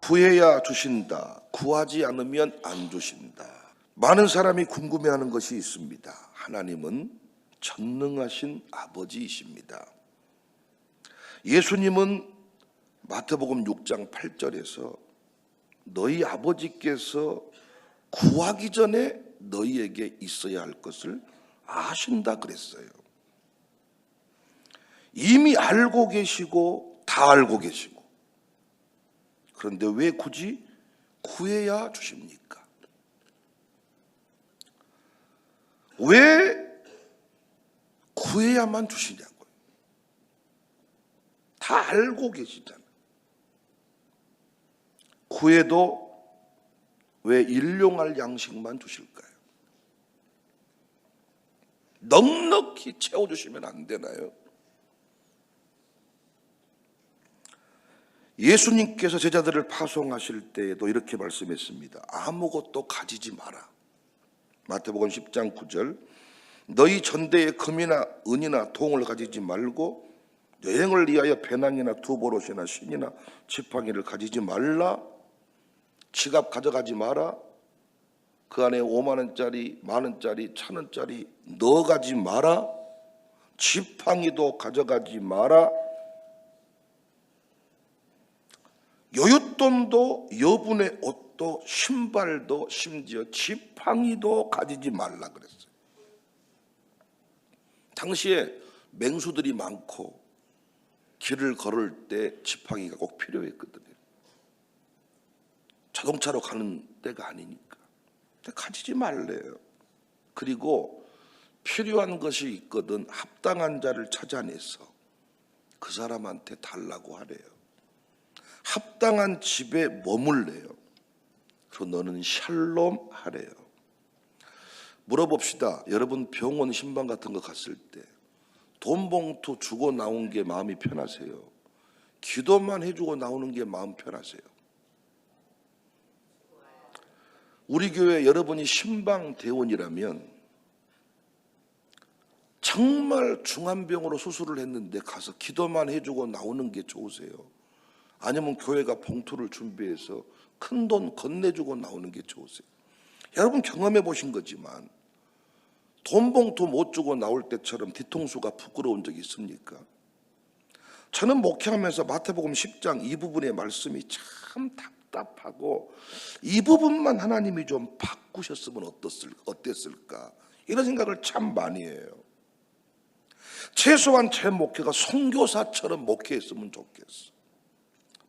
구해야 주신다. 구하지 않으면 안 주신다. 많은 사람이 궁금해하는 것이 있습니다. 하나님은 전능하신 아버지이십니다. 예수님은 마태복음 6장 8절에서 너희 아버지께서 구하기 전에 너희에게 있어야 할 것을 아신다 그랬어요. 이미 알고 계시고 다 알고 계시고, 그런데 왜 굳이 구해야 주십니까? 왜 구해야만 주시냐고요. 다 알고 계시잖아요. 구해도 왜 일용할 양식만 주실까요? 넉넉히 채워주시면 안 되나요? 예수님께서 제자들을 파송하실 때에도 이렇게 말씀했습니다. 아무것도 가지지 마라. 마태복음 10장 9절, 너희 전대에 금이나 은이나 동을 가지지 말고 여행을 위하여 배낭이나 두보롯이나 신이나 지팡이를 가지지 말라. 지갑 가져가지 마라. 그 안에 5만 원짜리, 만 원짜리, 1,000원짜리 넣어가지 마라. 지팡이도 가져가지 마라. 여윳돈도 여분의 옷도 신발도 심지어 지팡이도 가지지 말라 그랬어요. 당시에 맹수들이 많고 길을 걸을 때 지팡이가 꼭 필요했거든요. 자동차로 가는 데가 아니니까. 가지지 말래요. 그리고 필요한 것이 있거든 합당한 자를 찾아내서 그 사람한테 달라고 하래요. 합당한 집에 머물래요. 그리고 너는 샬롬 하래요. 물어봅시다. 여러분 병원 신방 같은 거 갔을 때 돈 봉투 주고 나온 게 마음이 편하세요? 기도만 해주고 나오는 게 마음 편하세요? 우리 교회 여러분이 신방대원이라면 정말 중환병으로 수술을 했는데 가서 기도만 해주고 나오는 게 좋으세요? 아니면 교회가 봉투를 준비해서 큰 돈 건네주고 나오는 게 좋으세요? 여러분 경험해 보신 거지만 돈 봉투 못 주고 나올 때처럼 뒤통수가 부끄러운 적이 있습니까? 저는 목회하면서 마태복음 10장 이 부분의 말씀이 참 답답하고 이 부분만 하나님이 좀 바꾸셨으면 어땠을까 이런 생각을 참 많이 해요. 최소한 제 목회가 선교사처럼 목회했으면 좋겠어.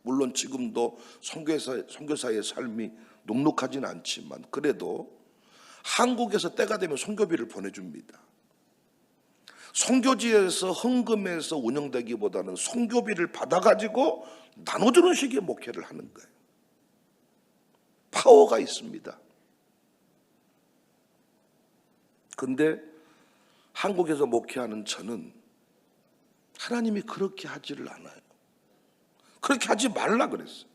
물론 지금도 선교사의 삶이 녹록하지는 않지만 그래도 한국에서 때가 되면 선교비를 보내줍니다. 선교지에서 헌금해서 운영되기보다는 선교비를 받아가지고 나눠주는 식의 목회를 하는 거예요. 파워가 있습니다. 그런데 한국에서 목회하는 저는 하나님이 그렇게 하지를 않아요. 그렇게 하지 말라 그랬어요.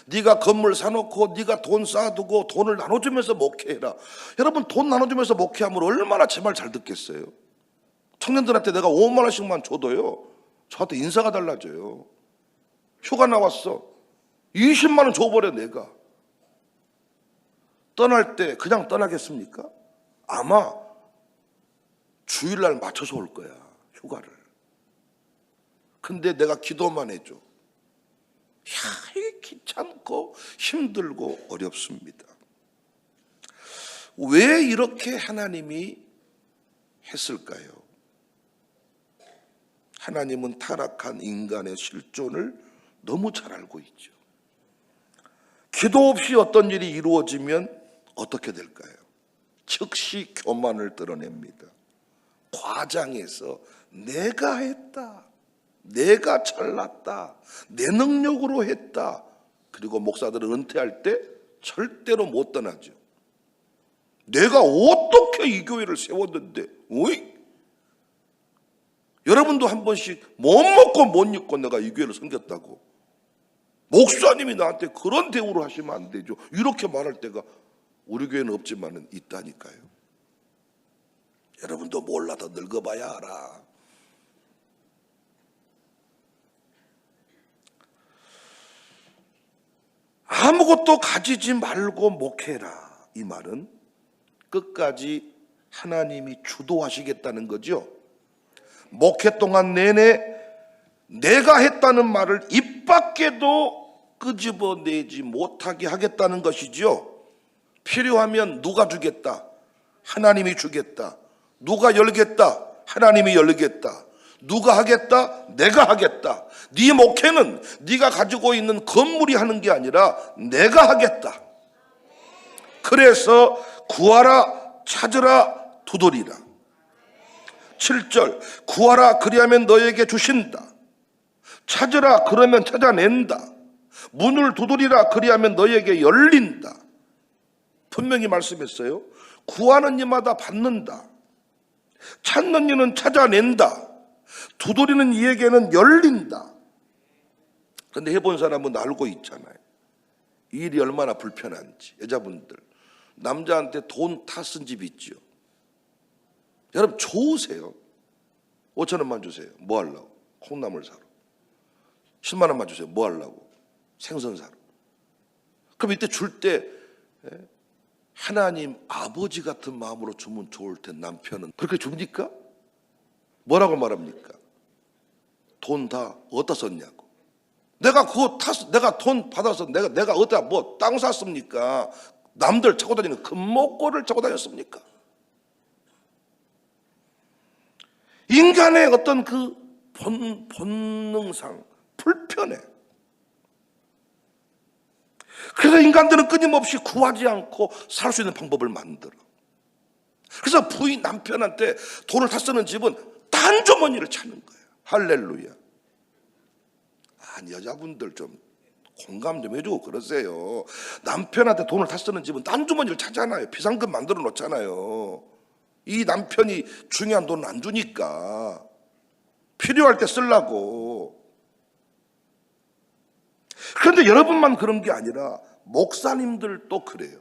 네가 건물 사놓고 네가 돈 쌓아두고 돈을 나눠주면서 목회해라. 여러분 돈 나눠주면서 목회하면 얼마나 제 말 잘 듣겠어요? 청년들한테 내가 5만 원씩만 줘도요 저한테 인사가 달라져요. 휴가 나왔어 20만 원 줘버려. 내가 떠날 때 그냥 떠나겠습니까? 아마 주일날 맞춰서 올 거야 휴가를. 근데 내가 기도만 해줘. 이게 귀찮고 힘들고 어렵습니다. 왜 이렇게 하나님이 했을까요? 하나님은 타락한 인간의 실존을 너무 잘 알고 있죠. 기도 없이 어떤 일이 이루어지면 어떻게 될까요? 즉시 교만을 드러냅니다. 과장해서 내가 했다, 내가 잘났다, 내 능력으로 했다. 그리고 목사들은 은퇴할 때 절대로 못 떠나죠. 내가 어떻게 이 교회를 세웠는데, 어이? 여러분도 한 번씩 못 먹고 못 입고 내가 이 교회를 섬겼다고. 목사님이 나한테 그런 대우를 하시면 안 되죠. 이렇게 말할 때가 우리 교회는 없지만은 있다니까요. 여러분도 몰라 더 늙어봐야 알아. 아무것도 가지지 말고 목회라. 이 말은 끝까지 하나님이 주도하시겠다는 거죠. 목회 동안 내내 내가 했다는 말을 입 밖에도 끄집어내지 못하게 하겠다는 것이죠. 필요하면 누가 주겠다? 하나님이 주겠다. 누가 열겠다? 하나님이 열겠다. 누가 하겠다? 내가 하겠다. 네 목회는 네가 가지고 있는 건물이 하는 게 아니라 내가 하겠다. 그래서 구하라, 찾으라, 두드리라. 7절, 구하라 그리하면 너에게 주신다. 찾으라 그러면 찾아낸다. 문을 두드리라 그리하면 너에게 열린다. 분명히 말씀했어요. 구하는 이마다 받는다. 찾는 이는 찾아낸다. 두드리는 이에게는 열린다. 그런데 해본 사람은 알고 있잖아요. 이 일이 얼마나 불편한지. 여자분들, 남자한테 돈 다 쓴 집 있죠. 여러분 좋으세요. 5천 원만 주세요. 뭐 하려고? 콩나물 사러. 10만 원만 주세요. 뭐 하려고? 생선 사러. 그럼 이때 줄 때 하나님 아버지 같은 마음으로 주면 좋을 텐데 남편은 그렇게 줍니까? 뭐라고 말합니까? 돈 다 어디다 썼냐고. 내가 그거 내가 돈 받아서 내가 어디다 뭐 땅 샀습니까? 남들 차고 다니는 금목걸을 차고 다녔습니까? 인간의 어떤 그 본능상 불편해. 그래서 인간들은 끊임없이 구하지 않고 살 수 있는 방법을 만들어. 그래서 부인 남편한테 돈을 다 쓰는 집은 딴주머니를 찾는 거예요. 할렐루야. 아니 여자분들 좀 공감 좀 해주고 그러세요. 남편한테 돈을 다 쓰는 집은 딴주머니를 찾잖아요. 비상금 만들어 놓잖아요. 이 남편이 중요한 돈을 안 주니까 필요할 때 쓰려고. 그런데 여러분만 그런 게 아니라 목사님들도 그래요.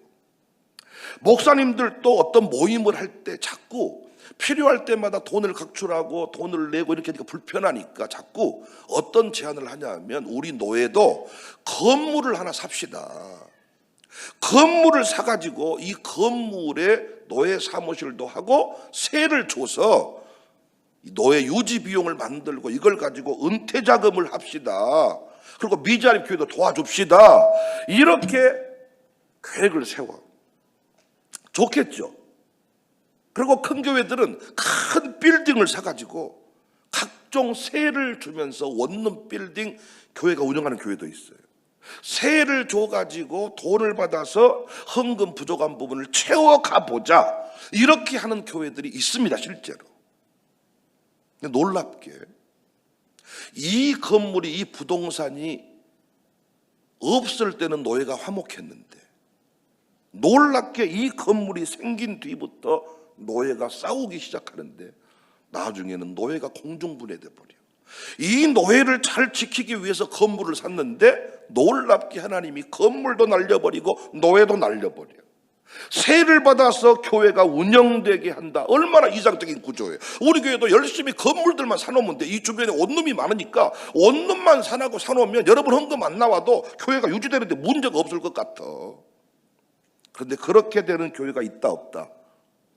목사님들도 어떤 모임을 할 때 자꾸 필요할 때마다 돈을 각출하고 돈을 내고 이렇게 하니까 불편하니까 자꾸 어떤 제안을 하냐면 우리 노예도 건물을 하나 삽시다. 건물을 사가지고 이 건물에 노예 사무실도 하고 세를 줘서 노예 유지 비용을 만들고 이걸 가지고 은퇴 자금을 합시다. 그리고 미자립 교회도 도와줍시다. 이렇게 계획을 세워. 좋겠죠. 그리고 큰 교회들은 큰 빌딩을 사가지고 각종 세를 주면서 원룸 빌딩 교회가 운영하는 교회도 있어요. 세를 줘가지고 돈을 받아서 헌금 부족한 부분을 채워가 보자. 이렇게 하는 교회들이 있습니다, 실제로. 근데 놀랍게 이 건물이, 이 부동산이 없을 때는 노예가 화목했는데 놀랍게 이 건물이 생긴 뒤부터 노예가 싸우기 시작하는데 나중에는 노예가 공중분해돼 버려. 이 노예를 잘 지키기 위해서 건물을 샀는데 놀랍게 하나님이 건물도 날려버리고 노예도 날려버려. 세를 받아서 교회가 운영되게 한다. 얼마나 이상적인 구조예요. 우리 교회도 열심히 건물들만 사놓으면 돼. 이 주변에 원룸이 많으니까 원룸만 사놓으면 여러분 헌금 안 나와도 교회가 유지되는데 문제가 없을 것 같아. 그런데 그렇게 되는 교회가 있다 없다?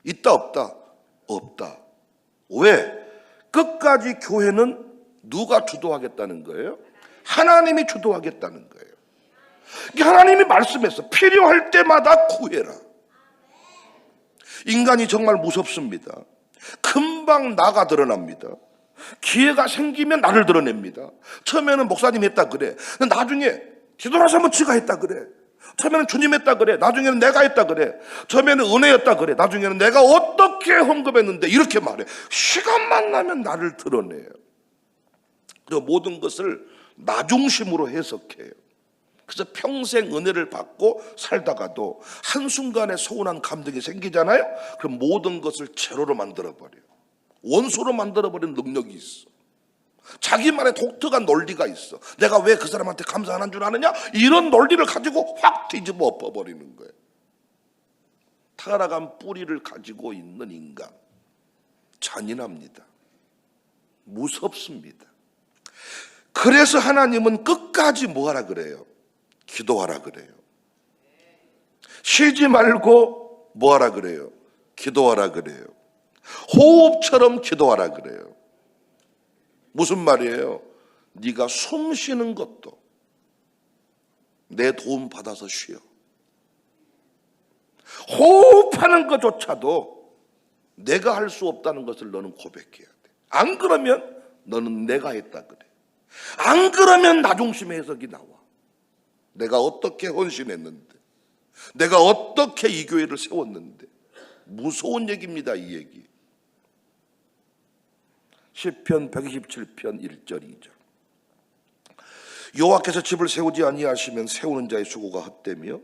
있다 없다? 없다. 왜? 끝까지 교회는 누가 주도하겠다는 거예요? 하나님이 주도하겠다는 거예요. 하나님이 말씀했어. 필요할 때마다 구해라. 인간이 정말 무섭습니다. 금방 나가 드러납니다. 기회가 생기면 나를 드러냅니다. 처음에는 목사님 했다 그래. 나중에 뒤돌아서 한번 지가 했다 그래. 처음에는 주님 했다 그래. 나중에는 내가 했다 그래. 처음에는 은혜였다 그래. 나중에는 내가 어떻게 헌금했는데 이렇게 말해. 시간만 나면 나를 드러내요. 그리고 모든 것을 나 중심으로 해석해요. 그래서 평생 은혜를 받고 살다가도 한순간에 서운한 감정이 생기잖아요. 그럼 모든 것을 제로로 만들어버려요. 원소로 만들어버리는 능력이 있어. 자기만의 독특한 논리가 있어. 내가 왜 그 사람한테 감사 안 한 줄 아느냐? 이런 논리를 가지고 확 뒤집어 엎어버리는 거예요. 타락한 뿌리를 가지고 있는 인간, 잔인합니다. 무섭습니다. 그래서 하나님은 끝까지 뭐하라 그래요? 기도하라 그래요. 쉬지 말고 뭐하라 그래요? 기도하라 그래요. 호흡처럼 기도하라 그래요. 무슨 말이에요? 네가 숨 쉬는 것도 내 도움 받아서 쉬어. 호흡하는 것조차도 내가 할 수 없다는 것을 너는 고백해야 돼. 안 그러면 너는 내가 했다 그래. 안 그러면 나 중심의 해석이 나와. 내가 어떻게 헌신했는데, 내가 어떻게 이 교회를 세웠는데. 무서운 얘기입니다, 이 얘기. 시편 127편 1절 2절. 여호와께서 집을 세우지 아니하시면 세우는 자의 수고가 헛되며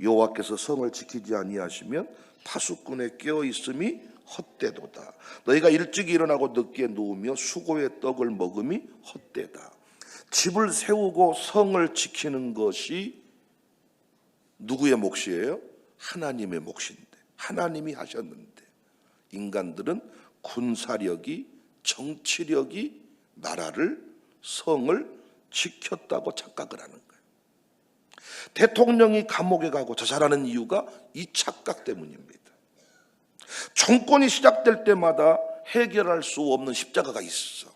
여호와께서 성을 지키지 아니하시면 파수꾼의 깨어 있음이 헛되도다. 너희가 일찍 일어나고 늦게 누우며 수고의 떡을 먹음이 헛되다. 집을 세우고 성을 지키는 것이 누구의 몫이에요? 하나님의 몫인데, 하나님이 하셨는데 인간들은 군사력이, 정치력이 나라를, 성을 지켰다고 착각을 하는 거예요. 대통령이 감옥에 가고 자살하는 이유가 이 착각 때문입니다. 정권이 시작될 때마다 해결할 수 없는 십자가가 있어.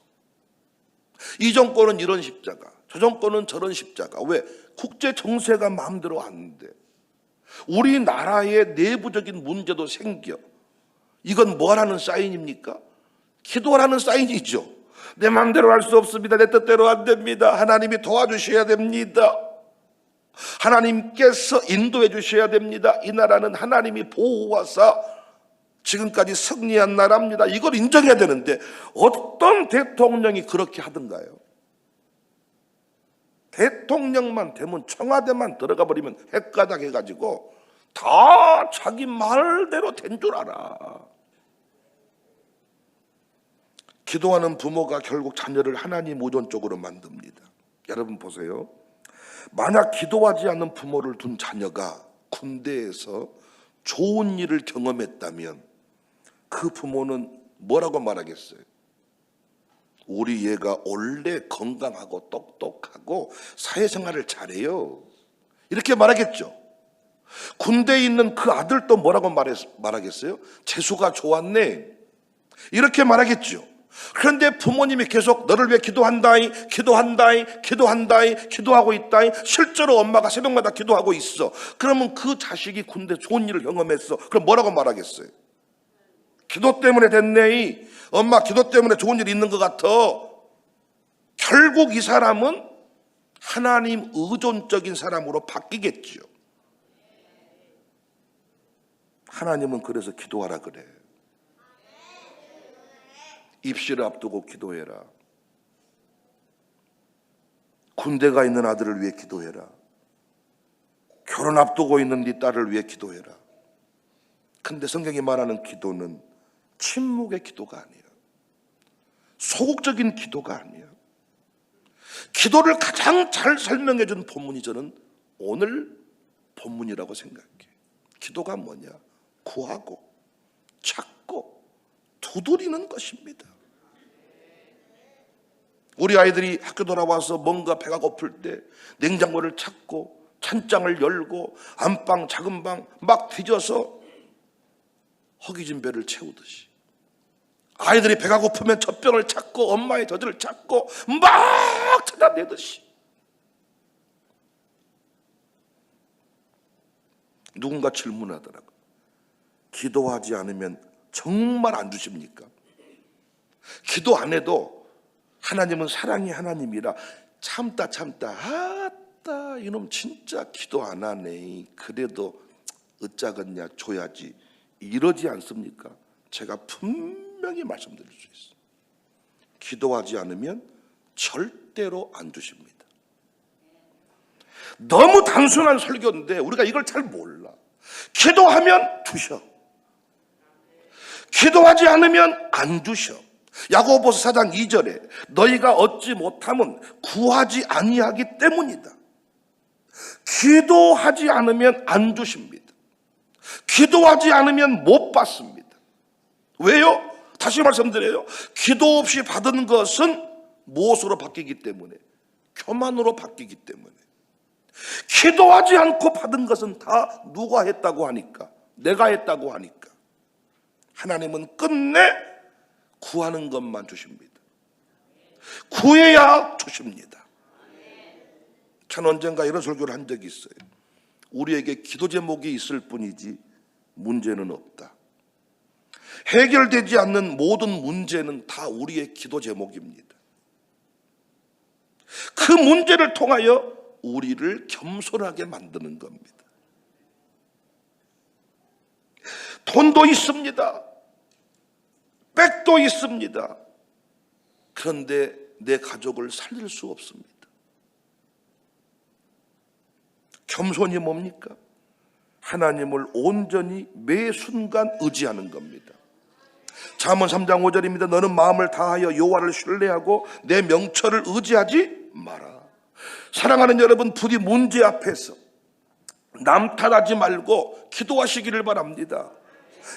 이 정권은 이런 십자가, 저 정권은 저런 십자가. 왜? 국제 정세가 마음대로 안 돼. 우리나라의 내부적인 문제도 생겨. 이건 뭐 하라는 사인입니까? 기도하라는 사인이죠. 내 마음대로 할 수 없습니다. 내 뜻대로 안 됩니다. 하나님이 도와주셔야 됩니다. 하나님께서 인도해 주셔야 됩니다. 이 나라는 하나님이 보호하사 지금까지 승리한 나라입니다. 이걸 인정해야 되는데 어떤 대통령이 그렇게 하던가요? 대통령만 되면, 청와대만 들어가 버리면 헷가닥 해가지고 다 자기 말대로 된 줄 알아. 기도하는 부모가 결국 자녀를 하나님 의존적으로 만듭니다. 여러분 보세요. 만약 기도하지 않는 부모를 둔 자녀가 군대에서 좋은 일을 경험했다면 그 부모는 뭐라고 말하겠어요? 우리 얘가 원래 건강하고 똑똑하고 사회생활을 잘해요. 이렇게 말하겠죠. 군대에 있는 그 아들도 뭐라고 말하겠어요? 재수가 좋았네. 이렇게 말하겠죠. 그런데 부모님이 계속 너를 위해 기도한다이, 기도한다이, 기도한다이, 기도하고 있다이. 실제로 엄마가 새벽마다 기도하고 있어. 그러면 그 자식이 군대 좋은 일을 경험했어. 그럼 뭐라고 말하겠어요? 기도 때문에 됐네. 엄마 기도 때문에 좋은 일이 있는 것 같아. 결국 이 사람은 하나님 의존적인 사람으로 바뀌겠죠. 하나님은 그래서 기도하라 그래. 입시를 앞두고 기도해라. 군대가 있는 아들을 위해 기도해라. 결혼 앞두고 있는 네 딸을 위해 기도해라. 근데 성경이 말하는 기도는 침묵의 기도가 아니에요. 소극적인 기도가 아니에요. 기도를 가장 잘 설명해 준 본문이 저는 오늘 본문이라고 생각해요. 기도가 뭐냐? 구하고 찾고 두드리는 것입니다. 우리 아이들이 학교 돌아와서 뭔가 배가 고플 때 냉장고를 찾고 찬장을 열고 안방 작은 방 막 뒤져서 허기진 배를 채우듯이 아이들이 배가 고프면 젖병을 찾고 엄마의 젖을 찾고 막 찾아내듯이 누군가 질문하더라고요. 기도하지 않으면 정말 안 주십니까? 기도 안 해도 하나님은 사랑의 하나님이라 참다 아따 이놈 진짜 기도 안 하네. 그래도 어쩌겠냐 줘야지 이러지 않습니까? 제가 분명히 말씀드릴 수 있어요. 기도하지 않으면 절대로 안 주십니다. 너무 단순한 설교인데 우리가 이걸 잘 몰라. 기도하면 주셔. 기도하지 않으면 안 주셔. 야고보서 4장 2절에 너희가 얻지 못함은 구하지 아니하기 때문이다. 기도하지 않으면 안 주십니다. 기도하지 않으면 못 받습니다. 왜요? 다시 말씀드려요. 기도 없이 받은 것은 무엇으로 바뀌기 때문에? 교만으로 바뀌기 때문에. 기도하지 않고 받은 것은 다 누가 했다고 하니까, 내가 했다고 하니까. 하나님은 끝내 구하는 것만 주십니다. 구해야 주십니다. 저는 언젠가 이런 설교를 한 적이 있어요. 우리에게 기도 제목이 있을 뿐이지 문제는 없다. 해결되지 않는 모든 문제는 다 우리의 기도 제목입니다. 그 문제를 통하여 우리를 겸손하게 만드는 겁니다. 돈도 있습니다. 백도 있습니다. 그런데 내 가족을 살릴 수 없습니다. 겸손이 뭡니까? 하나님을 온전히 매 순간 의지하는 겁니다. 잠언 3장 5절입니다. 너는 마음을 다하여 여호와를 신뢰하고 내 명철을 의지하지 마라. 사랑하는 여러분, 부디 문제 앞에서 남 탓하지 말고 기도하시기를 바랍니다.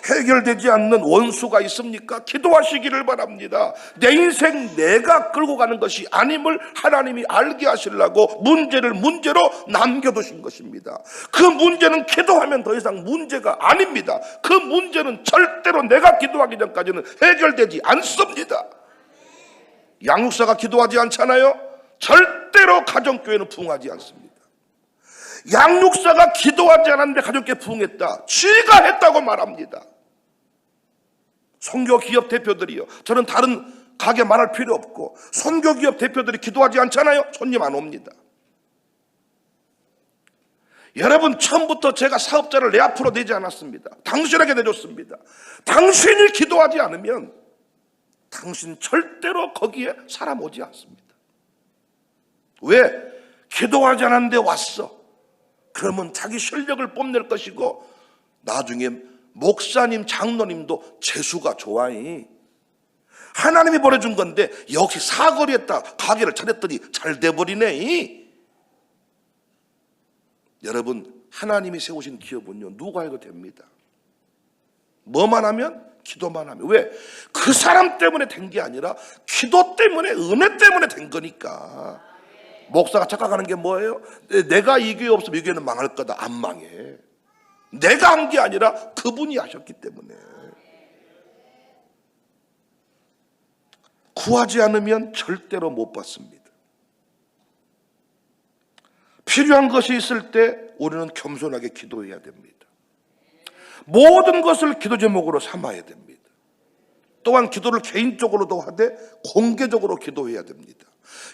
해결되지 않는 원수가 있습니까? 기도하시기를 바랍니다. 내 인생 내가 끌고 가는 것이 아님을 하나님이 알게 하시려고 문제를 문제로 남겨두신 것입니다. 그 문제는 기도하면 더 이상 문제가 아닙니다. 그 문제는 절대로 내가 기도하기 전까지는 해결되지 않습니다. 양육사가 기도하지 않잖아요. 절대로 가정교회는 부흥하지 않습니다. 양육사가 기도하지 않았는데 가족교회 부흥했다, 쥐가 했다고 말합니다. 선교기업 대표들이요, 저는 다른 가게 말할 필요 없고, 선교기업 대표들이 기도하지 않잖아요. 손님 안 옵니다. 여러분, 처음부터 제가 사업자를 내 앞으로 내지 않았습니다. 당신에게 내줬습니다. 당신이 기도하지 않으면 당신 절대로 거기에 사람 오지 않습니다. 왜? 기도하지 않았는데 왔어. 그러면 자기 실력을 뽐낼 것이고, 나중에 목사님, 장로님도 재수가 좋아해. 하나님이 보내준 건데 역시 사거리 했다 가게를 차렸더니 잘 돼버리네. 여러분, 하나님이 세우신 기업은요, 누가 해도 됩니다. 뭐만 하면? 기도만 하면. 왜? 그 사람 때문에 된 게 아니라 기도 때문에, 은혜 때문에 된 거니까. 목사가 착각하는 게 뭐예요? 내가 이 교회 없으면 이 교회는 망할 거다. 안 망해. 내가 한 게 아니라 그분이 하셨기 때문에. 구하지 않으면 절대로 못 받습니다. 필요한 것이 있을 때 우리는 겸손하게 기도해야 됩니다. 모든 것을 기도 제목으로 삼아야 됩니다. 또한 기도를 개인적으로도 하되 공개적으로 기도해야 됩니다.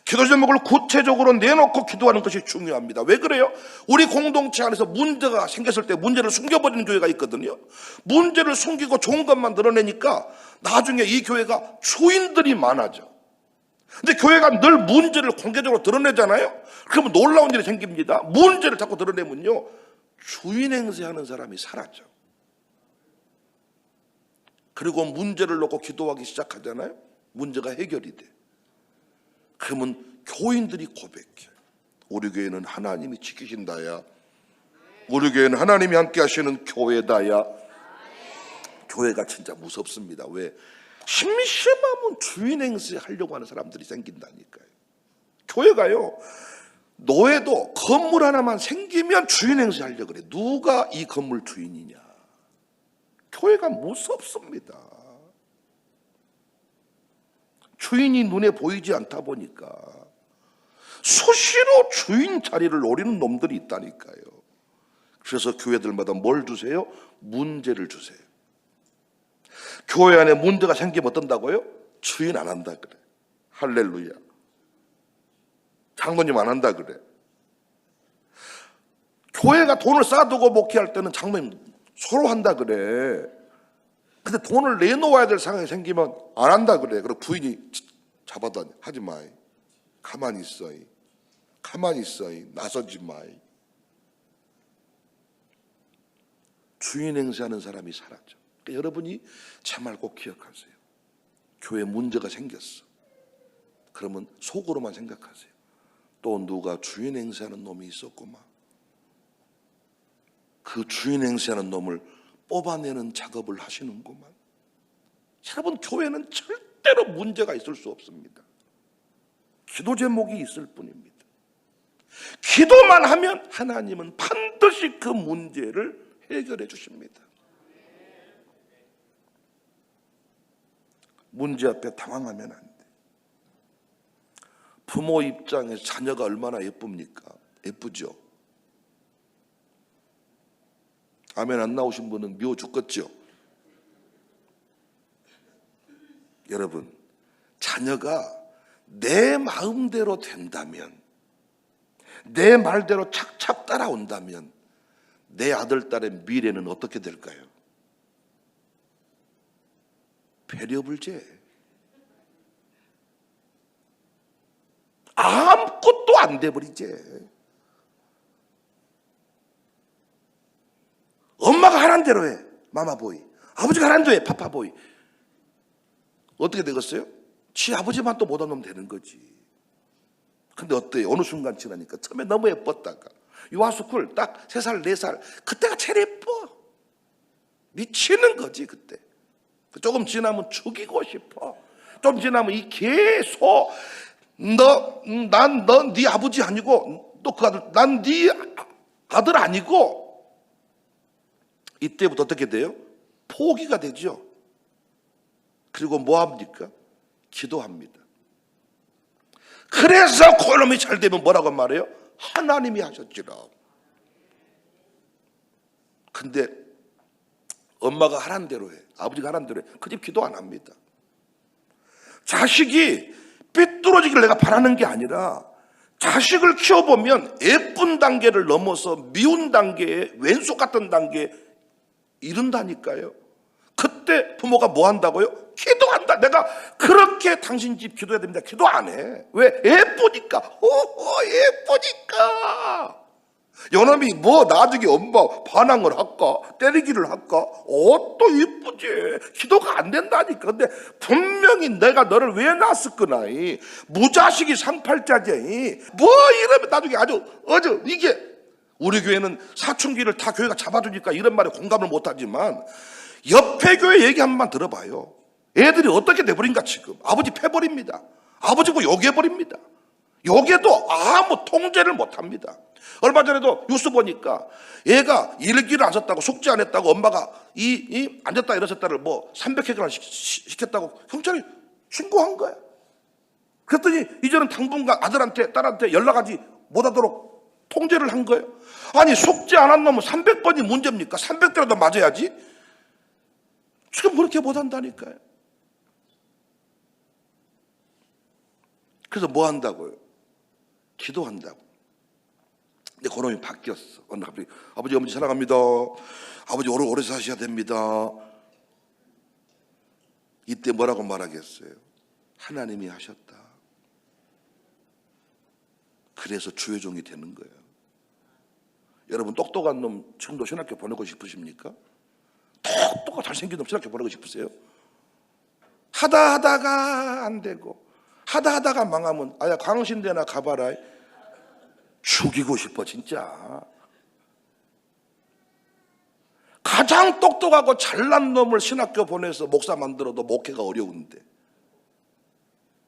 기도 제목을 구체적으로 내놓고 기도하는 것이 중요합니다. 왜 그래요? 우리 공동체 안에서 문제가 생겼을 때 문제를 숨겨버리는 교회가 있거든요. 문제를 숨기고 좋은 것만 드러내니까 나중에 이 교회가 주인들이 많아져. 근데 교회가 늘 문제를 공개적으로 드러내잖아요. 그러면 놀라운 일이 생깁니다. 문제를 자꾸 드러내면요, 주인 행세하는 사람이 사라져. 그리고 문제를 놓고 기도하기 시작하잖아요. 문제가 해결이 돼. 그러면 교인들이 고백해. 우리 교회는 하나님이 지키신다야. 우리 교회는 하나님이 함께 하시는 교회다야. 교회가 진짜 무섭습니다. 왜? 심심하면 주인 행세 하려고 하는 사람들이 생긴다니까요. 교회가요, 노예도 건물 하나만 생기면 주인 행세 하려고 그래. 누가 이 건물 주인이냐. 교회가 무섭습니다. 주인이 눈에 보이지 않다 보니까 수시로 주인 자리를 노리는 놈들이 있다니까요. 그래서 교회들마다 뭘 주세요? 문제를 주세요. 교회 안에 문제가 생기면 어떤다고요? 주인 안 한다 그래. 할렐루야. 장로님 안 한다 그래. 교회가 돈을 쌓아두고 목회할 때는 장로님 서로 한다 그래. 근데 돈을 내놓아야 될 상황이 생기면 안 한다 그래. 그리고 부인이 잡아다니. 하지 마. 가만히 있어. 가만히 있어. 나서지 마. 주인 행세하는 사람이 사라져. 그러니까 여러분이 제 말 꼭 기억하세요. 교회 문제가 생겼어. 그러면 속으로만 생각하세요. 또 누가 주인 행세하는 놈이 있었구만. 그 주인 행세하는 놈을 뽑아내는 작업을 하시는구만. 여러분, 교회는 절대로 문제가 있을 수 없습니다. 기도 제목이 있을 뿐입니다. 기도만 하면 하나님은 반드시 그 문제를 해결해 주십니다. 문제 앞에 당황하면 안 돼. 부모 입장에서 자녀가 얼마나 예쁩니까? 예쁘죠? 아멘 안 나오신 분은 미워 죽겠죠? 여러분, 자녀가 내 마음대로 된다면, 내 말대로 착착 따라온다면 내 아들, 딸의 미래는 어떻게 될까요? 배려불제. 아무것도 안 돼버리지. 엄마가 하라는 대로 해, 마마보이. 아버지가 하라는 대로 해, 파파보이. 어떻게 되겠어요? 지 아버지만 또 못한 놈 되는 거지. 근데 어때요? 어느 순간 지나니까 처음에 너무 예뻤다가 유아스쿨 딱 3살, 4살 그때가 제일 예뻐. 미치는 거지 그때. 조금 지나면 죽이고 싶어. 좀 지나면 이 개소 난 네 아버지 아니고 또 그 아들 난 네 아들 아니고. 이때부터 어떻게 돼요? 포기가 되죠. 그리고 뭐 합니까? 기도합니다. 그래서 그놈이 잘 되면 뭐라고 말해요? 하나님이 하셨지라. 근데 엄마가 하라는 대로 해, 아버지가 하라는 대로 해. 그 집 기도 안 합니다. 자식이 삐뚤어지길 내가 바라는 게 아니라 자식을 키워보면 예쁜 단계를 넘어서 미운 단계에 왼속 같은 단계에 이른다니까요. 그때 부모가 뭐 한다고요? 기도한다. 내가 그렇게 당신 집 기도해야 됩니다. 기도 안 해. 왜? 예쁘니까. 예쁘니까. 요놈이 뭐 나중에 엄마 반항을 할까? 때리기를 할까? 또 이쁘지. 기도가 안 된다니까. 근데 분명히 내가 너를 왜 낳았을거나. 무자식이 상팔자지. 뭐 이러면 나중에 아주 이게 우리 교회는 사춘기를 다 교회가 잡아주니까 이런 말에 공감을 못하지만 옆에 교회 얘기 한 번만 들어봐요. 애들이 어떻게 돼버린가 지금. 아버지 패버립니다. 아버지고 요괴버립니다. 요괴도 아무 통제를 못합니다. 얼마 전에도 뉴스 보니까 얘가 일기를 안 썼다고 숙제 안 했다고 엄마가 앉았다 일어섰다를 뭐 300회를 시켰다고 경찰이 신고한 거야. 그랬더니 이제는 당분간 아들한테 딸한테 연락하지 못하도록 통제를 한 거예요. 아니 숙제 안 한 놈은 300번이 문제입니까? 300대라도 맞아야지. 지금 그렇게 못한다니까요. 그래서 뭐 한다고요? 기도한다고. 근데 그놈이 바뀌었어. 갑자기 아버지 어머니 사랑합니다. 아버지 오래 사셔야 됩니다. 이때 뭐라고 말하겠어요? 하나님이 하셨다. 그래서 주의 종이 되는 거예요. 여러분 똑똑한 놈 지금도 신학교 보내고 싶으십니까? 똑똑하고 잘생긴 놈 신학교 보내고 싶으세요? 하다가 안 되고 하다가 망하면 아야 광신대나 가봐라. 죽이고 싶어 진짜. 가장 똑똑하고 잘난 놈을 신학교 보내서 목사 만들어도 목회가 어려운데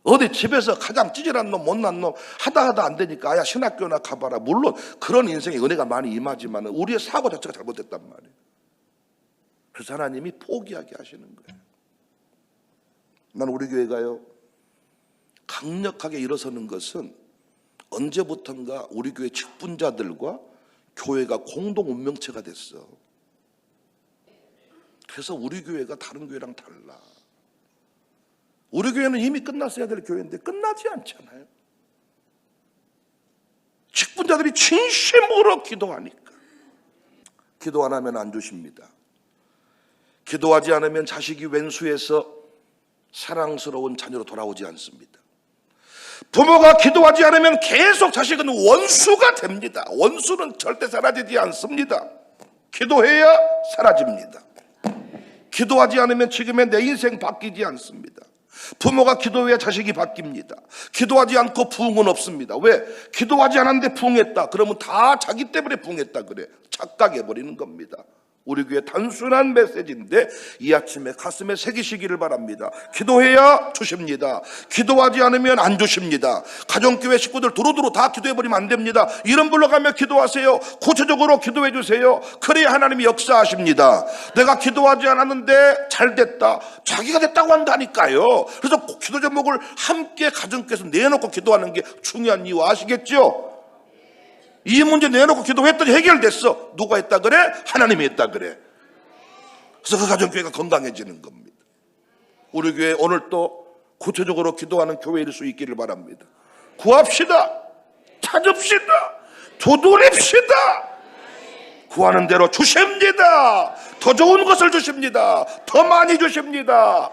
어디 집에서 가장 찌질한 놈 못난 놈 하다 안 되니까 아야 신학교나 가봐라. 물론 그런 인생에 은혜가 많이 임하지만 우리의 사고 자체가 잘못됐단 말이에요. 그래서 하나님이 포기하게 하시는 거예요. 난 우리 교회가요 강력하게 일어서는 것은 언제부턴가 우리 교회 직분자들과 교회가 공동 운명체가 됐어. 그래서 우리 교회가 다른 교회랑 달라. 우리 교회는 이미 끝났어야 될 교회인데 끝나지 않잖아요. 직분자들이 진심으로 기도하니까. 기도 안 하면 안 주십니다. 기도하지 않으면 자식이 왼수에서 사랑스러운 자녀로 돌아오지 않습니다. 부모가 기도하지 않으면 계속 자식은 원수가 됩니다. 원수는 절대 사라지지 않습니다. 기도해야 사라집니다. 기도하지 않으면 지금의 내 인생 바뀌지 않습니다. 부모가 기도해야 자식이 바뀝니다. 기도하지 않고 부흥은 없습니다. 왜? 기도하지 않았는데 부흥했다. 그러면 다 자기 때문에 부흥했다 그래. 착각해버리는 겁니다. 우리 교회 단순한 메시지인데 이 아침에 가슴에 새기시기를 바랍니다. 기도해야 주십니다. 기도하지 않으면 안 주십니다. 가정교회 식구들 두루두루 다 기도해버리면 안 됩니다. 이름 불러가며 기도하세요. 구체적으로 기도해 주세요. 그래야 하나님이 역사하십니다. 내가 기도하지 않았는데 잘 됐다, 자기가 됐다고 한다니까요. 그래서 기도 제목을 함께 가정교회에서 내놓고 기도하는 게 중요한 이유 아시겠죠? 이 문제 내놓고 기도했더니 해결됐어. 누가 했다 그래? 하나님이 했다 그래. 그래서 그 가정교회가 건강해지는 겁니다. 우리 교회 오늘 또 구체적으로 기도하는 교회일 수 있기를 바랍니다. 구합시다. 찾읍시다. 두드립시다. 구하는 대로 주십니다. 더 좋은 것을 주십니다. 더 많이 주십니다.